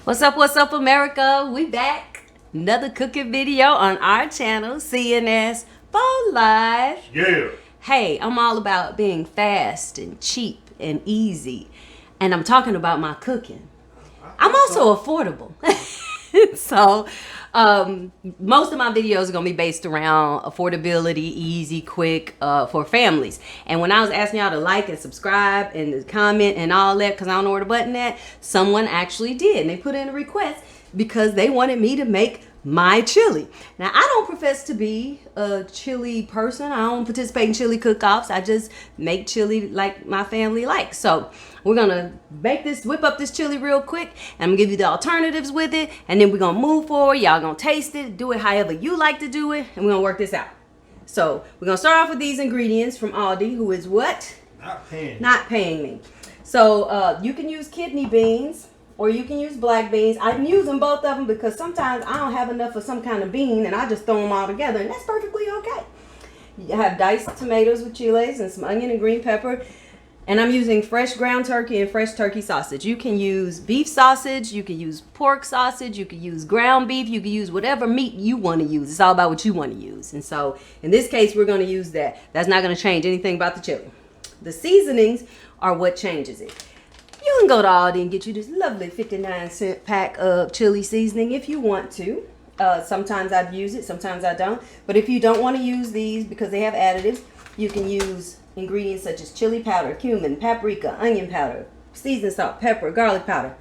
What's up, America? We back. Another cooking video on our channel, CNS for Life. Yeah. Hey, I'm all about being fast and cheap and easy. And I'm talking about my cooking. I'm also affordable. So, most of my videos are going to be based around affordability, easy, quick, for families. And when I was asking y'all to like and subscribe and to comment and all that, because I don't know where the button at, someone actually did. And they put in a request because they wanted me to make my chili. Now, I don't profess to be a chili person. I don't participate in chili cook-offs. I just make chili like my family likes. So we're gonna whip up this chili real quick, and I'm gonna give you the alternatives with it, and then we're gonna move forward. Y'all gonna taste it, do it however you like to do it, and we're gonna work this out. So we're gonna start off with these ingredients from Aldi, who is what? Not paying me. So you can use kidney beans, or you can use black beans. I'm using both of them because sometimes I don't have enough of some kind of bean and I just throw them all together, and that's perfectly okay. You have diced tomatoes with chiles and some onion and green pepper. And I'm using fresh ground turkey and fresh turkey sausage. You can use beef sausage, you can use pork sausage, you can use ground beef, you can use whatever meat you want to use. It's all about what you want to use. And so in this case, we're going to use that. That's not going to change anything about the chili. The seasonings are what changes it. You can go to Aldi and get you this lovely 59-cent pack of chili seasoning if you want to. Sometimes I'd use it, sometimes I don't. But if you don't want to use these because they have additives, you can use ingredients such as chili powder, cumin, paprika, onion powder, seasoned salt, pepper, garlic powder.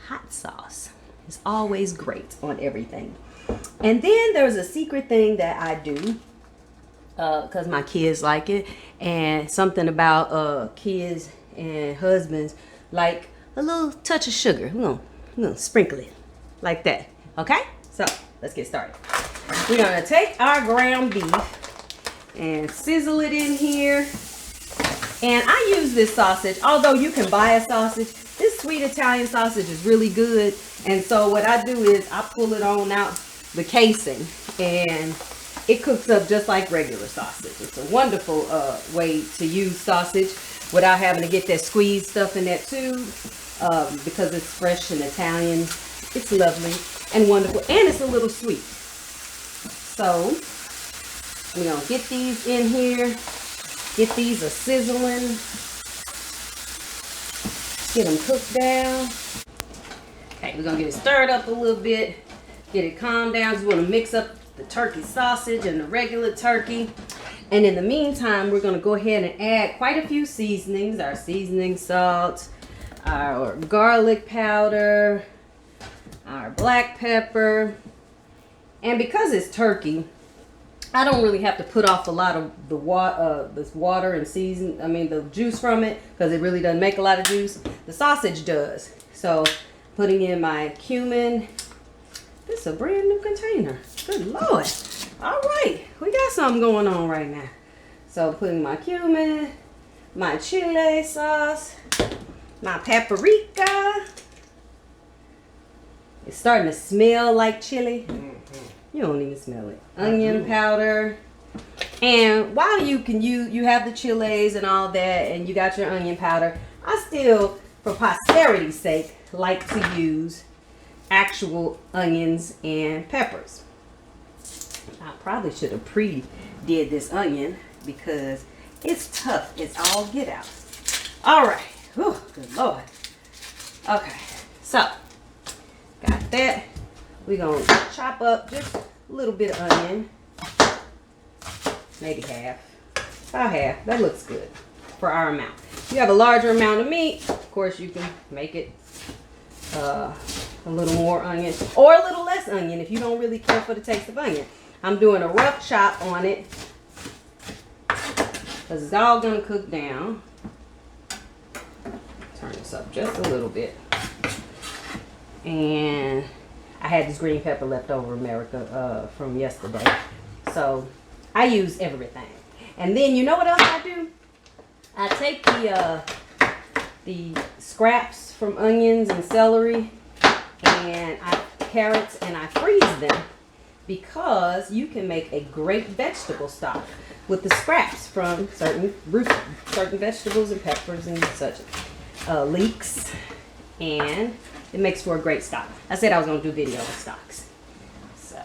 Hot sauce is always great on everything. And then there's a secret thing that I do because my kids like it, and something about kids and husbands like a little touch of sugar. We're gonna sprinkle it like that. Okay? So let's get started. We're gonna take our ground beef and sizzle it in here. And I use this sausage, although you can buy a sausage. This sweet Italian sausage is really good. And so what I do is I pull it on out the casing, and it cooks up just like regular sausage. It's a wonderful way to use sausage without having to get that squeezed stuff in that tube, because it's fresh and Italian. It's lovely and wonderful, and it's a little sweet. So we're gonna get these in here, get these a sizzling, get them cooked down. Okay, we're gonna get it stirred up a little bit, get it calmed down. Just want to mix up the turkey sausage and the regular turkey. And in the meantime, we're going to go ahead and add quite a few seasonings. Our seasoning salt, our garlic powder, our black pepper. And because it's turkey, I don't really have to put off a lot of the this water and the juice from it, because it really doesn't make a lot of juice. The sausage does. So putting in my cumin. This is a brand new container. Good Lord. All right, we got something going on right now. So putting my cumin, my chili sauce, my paprika. It's starting to smell like chili. You don't even smell it. Onion powder. And while you have the chilies and all that, and you got your onion powder, I still, for posterity's sake, like to use actual onions and peppers. I probably should have did this onion because it's tough. It's all get out. All right. Whew, good Lord. Okay. So, got that. We're going to chop up just a little bit of onion. Maybe half. About half. That looks good for our amount. If you have a larger amount of meat, of course you can make it a little more onion or a little less onion if you don't really care for the taste of onion. I'm doing a rough chop on it because it's all going to cook down. Turn this up just a little bit. And I had this green pepper left over, America, from yesterday. So I use everything. And then you know what else I do? I take the scraps from onions and celery and carrots, and I freeze them, because you can make a great vegetable stock with the scraps from certain vegetables and peppers and such. Leeks and it makes for a great stock. I said I was gonna do video on stocks. So,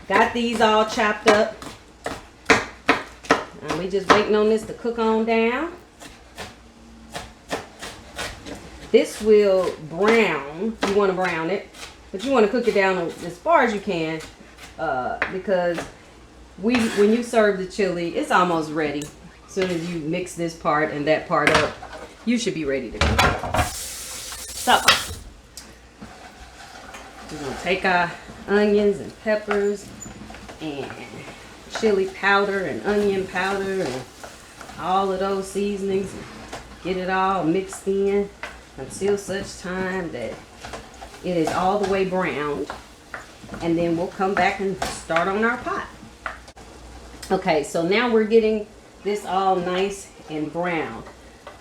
got these all chopped up. And we just waiting on this to cook on down. This will brown. You want to brown it, but you want to cook it down as far as you can, because when you serve the chili, it's almost ready. As soon as you mix this part and that part up, you should be ready to go. So we're gonna take our onions and peppers and chili powder and onion powder and all of those seasonings, and get it all mixed in until such time that it is all the way browned, and then we'll come back and start on our pot. Okay, so now we're getting this all nice and brown.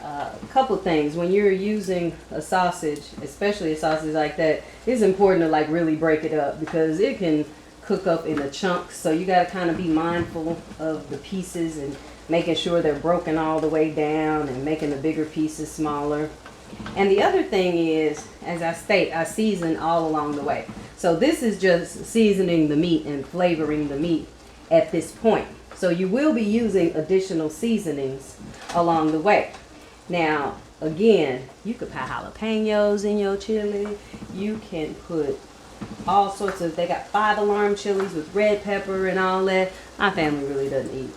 A couple things when you're using a sausage, especially a sausage like that, it's important to like really break it up because it can cook up in the chunks. So you got to kind of be mindful of the pieces and making sure they're broken all the way down and making the bigger pieces smaller. And the other thing is, as I state, I season all along the way. So this is just seasoning the meat and flavoring the meat at this point. So you will be using additional seasonings along the way. Now, again, you could put jalapenos in your chili. You can put all sorts of, they got 5 alarm chilies with red pepper and all that. My family really doesn't eat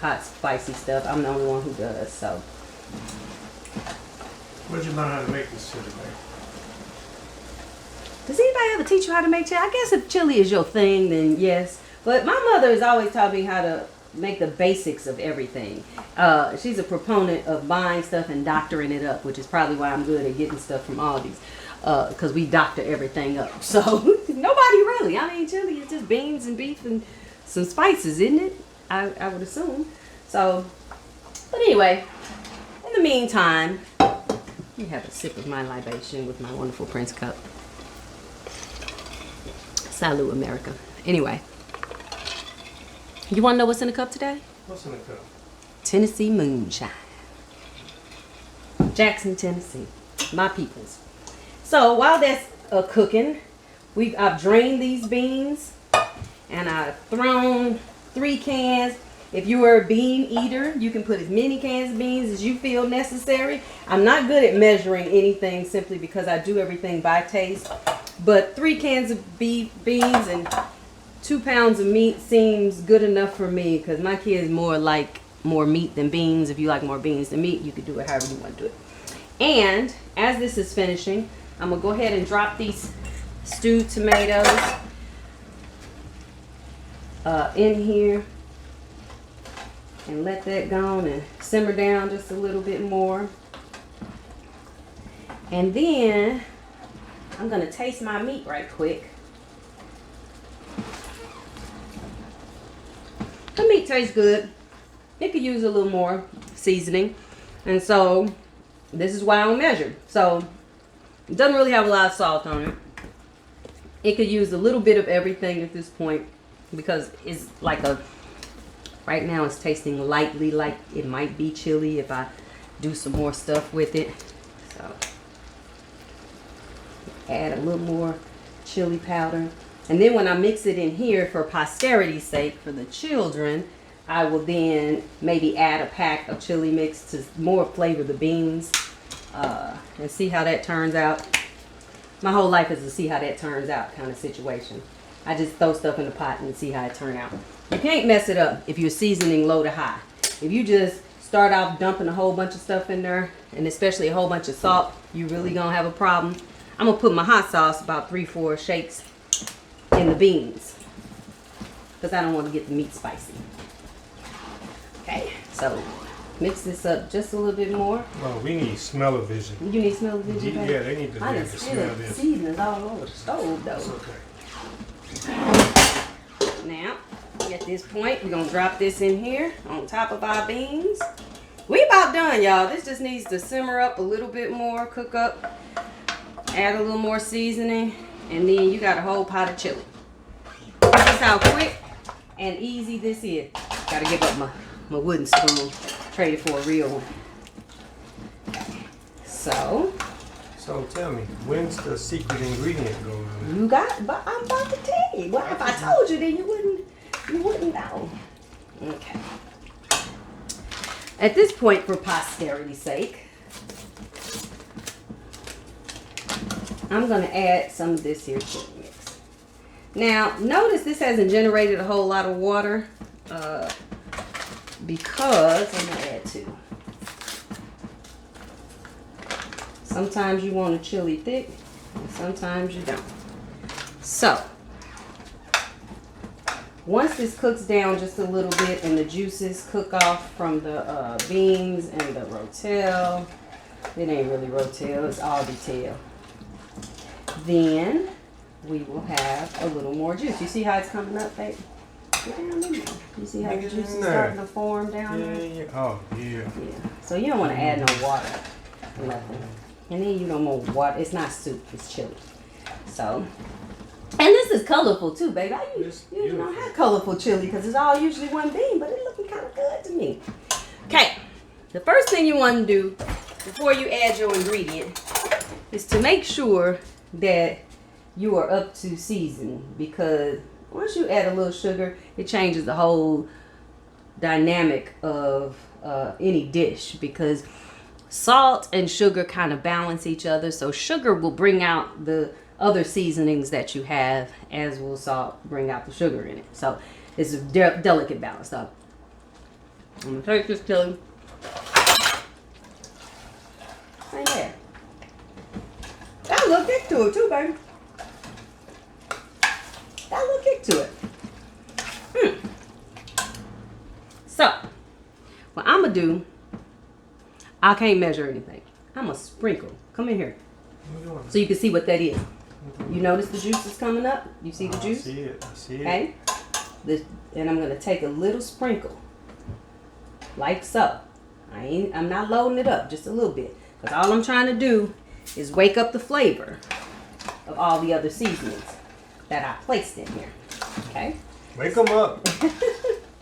hot, spicy stuff. I'm the only one who does, so. Where'd you learn how to make this chili, man? Does anybody ever teach you how to make chili? I guess if chili is your thing, then yes. But my mother has always taught me how to make the basics of everything. She's a proponent of buying stuff and doctoring it up, which is probably why I'm good at getting stuff from Aldi's. Because we doctor everything up. So, nobody really. I mean, chili is just beans and beef and some spices, isn't it? I would assume. So, but anyway, in the meantime, let me have a sip of my libation with my wonderful Prince cup. Salud, America. Anyway, you want to know what's in the cup today? What's in the cup? Tennessee moonshine. Jackson, Tennessee. My peoples. So while that's cooking, I've drained these beans and I've thrown 3 cans. If you are a bean eater, you can put as many cans of beans as you feel necessary. I'm not good at measuring anything simply because I do everything by taste. But 3 cans of beans and 2 pounds of meat seems good enough for me because my kids like more meat than beans. If you like more beans than meat, you could do it however you want to do it. And as this is finishing, I'm going to go ahead and drop these stewed tomatoes in here. And let that go on and simmer down just a little bit more. And then I'm going to taste my meat right quick. The meat tastes good. It could use a little more seasoning. And so this is why I don't measure. So it doesn't really have a lot of salt on it. It could use a little bit of everything at this point because it's like right now it's tasting lightly like it might be chili if I do some more stuff with it. So add a little more chili powder. And then when I mix it in here for posterity's sake for the children, I will then maybe add a pack of chili mix to more flavor the beans and see how that turns out. My whole life is to see how that turns out kind of situation. I just throw stuff in the pot and see how it turns out. You can't mess it up if you're seasoning low to high. If you just start off dumping a whole bunch of stuff in there, and especially a whole bunch of salt, you're really going to have a problem. I'm going to put my hot sauce, about 3-4 shakes, in the beans. Because I don't want to get the meat spicy. Okay, so mix this up just a little bit more. Well, we need smell-o-vision. You need smell-o-vision? Yeah, they need to be able to smell this. Seasonings all over the stove, though. It's okay. Now, at this point, we're going to drop this in here on top of our beans. We about done, y'all. This just needs to simmer up a little bit more, cook up, add a little more seasoning, and then you got a whole pot of chili. This is how quick and easy this is. Got to give up my wooden spoon, trade it for a real one. So, So tell me, when's the secret ingredient going on? You got, but I'm about to tell you. Well, if I told you, then you wouldn't know. Okay. At this point, for posterity's sake, I'm gonna add some of this here chili mix. Now, notice this hasn't generated a whole lot of water because I'm gonna add 2. Sometimes you want a chili thick, and sometimes you don't. So, once this cooks down just a little bit and the juices cook off from the beans and the rotel, it ain't really rotel, it's Aldi tail. Then we will have a little more juice. You see how it's coming up, babe? Get down in there. You see how the juice is starting to form down there? Yeah. Oh, yeah. Yeah. So you don't want to add no water, nothing. And then you don't want water. It's not soup, it's chili. So, and this is colorful too, baby. I usually don't have colorful chili because it's all usually one bean, but it's looking kind of good to me. Okay, the first thing you want to do before you add your ingredient is to make sure that you are up to seasoning, because once you add a little sugar, it changes the whole dynamic of any dish, because salt and sugar kind of balance each other. So sugar will bring out the other seasonings that you have, as will salt bring out the sugar in it. So it's a delicate balance. So I'm gonna take this chili. Right there. Got a little kick to it too, baby. Got a little kick to it. So what I'm gonna do, I can't measure anything. I'm gonna sprinkle. Come in here so you can see what that is. You notice the juice is coming up? You see the juice? I see it. I see it. Okay? And I'm gonna take a little sprinkle, like so. I'm not loading it up, just a little bit, because all I'm trying to do is wake up the flavor of all the other seasonings that I placed in here. Okay? Wake them up.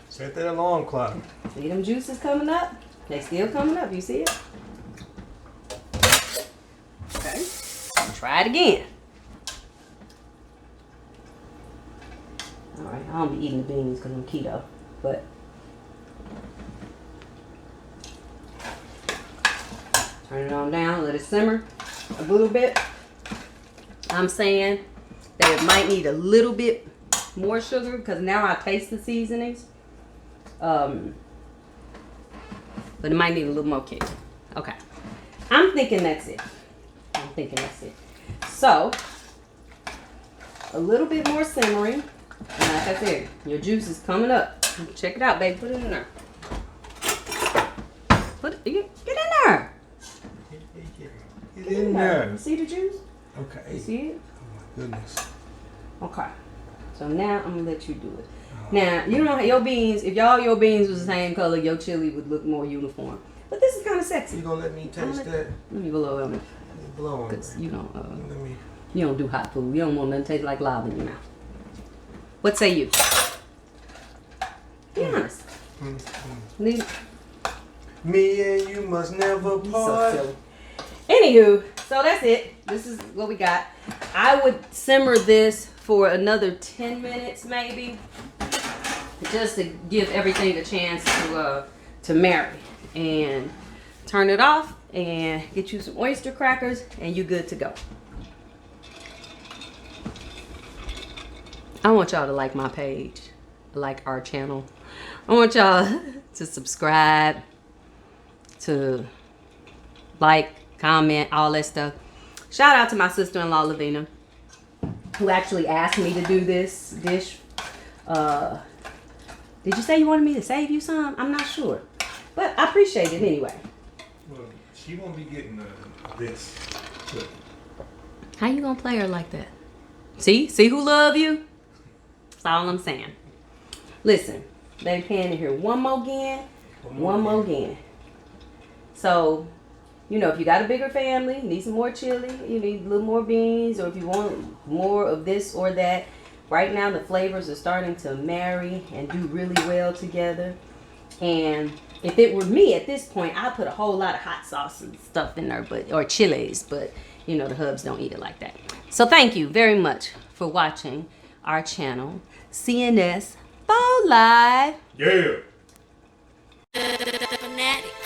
Set that alarm clock. See them juices coming up? They still coming up. You see it? Okay. Try it again. All right. I don't be eating the beans because I'm keto, but turn it on down. Let it simmer a little bit. I'm saying that it might need a little bit more sugar because now I taste the seasonings. But it might need a little more kick. Okay. I'm thinking that's it. So, a little bit more simmering. And like I said, your juice is coming up. Check it out, baby. Put it in there. Get in there. Get in there. You see the juice? Okay. You see it? Oh my goodness. Okay. So now I'm gonna let you do it. Now, you know your beans, if all your beans was the same color, your chili would look more uniform. But this is kind of sexy. You gonna let me taste that? Let me blow on it. Blow on it. Because you don't do hot food. You don't want nothing to taste like lava in your mouth. What say you? Be honest. Me and you must never part. So silly. Anywho, so that's it. This is what we got. I would simmer this for another 10 minutes maybe, just to give everything a chance to marry, and turn it off and get you some oyster crackers and you good to go. I want y'all to like my page, like our channel. I want y'all to subscribe, to like, comment, all that stuff. Shout out to my sister-in-law Lavina, who actually asked me to do this dish. Did you say you wanted me to save you some? I'm not sure, but I appreciate it anyway. Well, she won't be getting this. How you gonna play her like that? See who love you? That's all I'm saying. Listen, they pan in here one more again. So, you know, if you got a bigger family, need some more chili, you need a little more beans, or if you want more of this or that. Right now the flavors are starting to marry and do really well together. And if it were me at this point, I'd put a whole lot of hot sauce and stuff in there, or chilies, but you know, the hubs don't eat it like that. So thank you very much for watching our channel, CNS Fall Live. Yeah. Fanatic.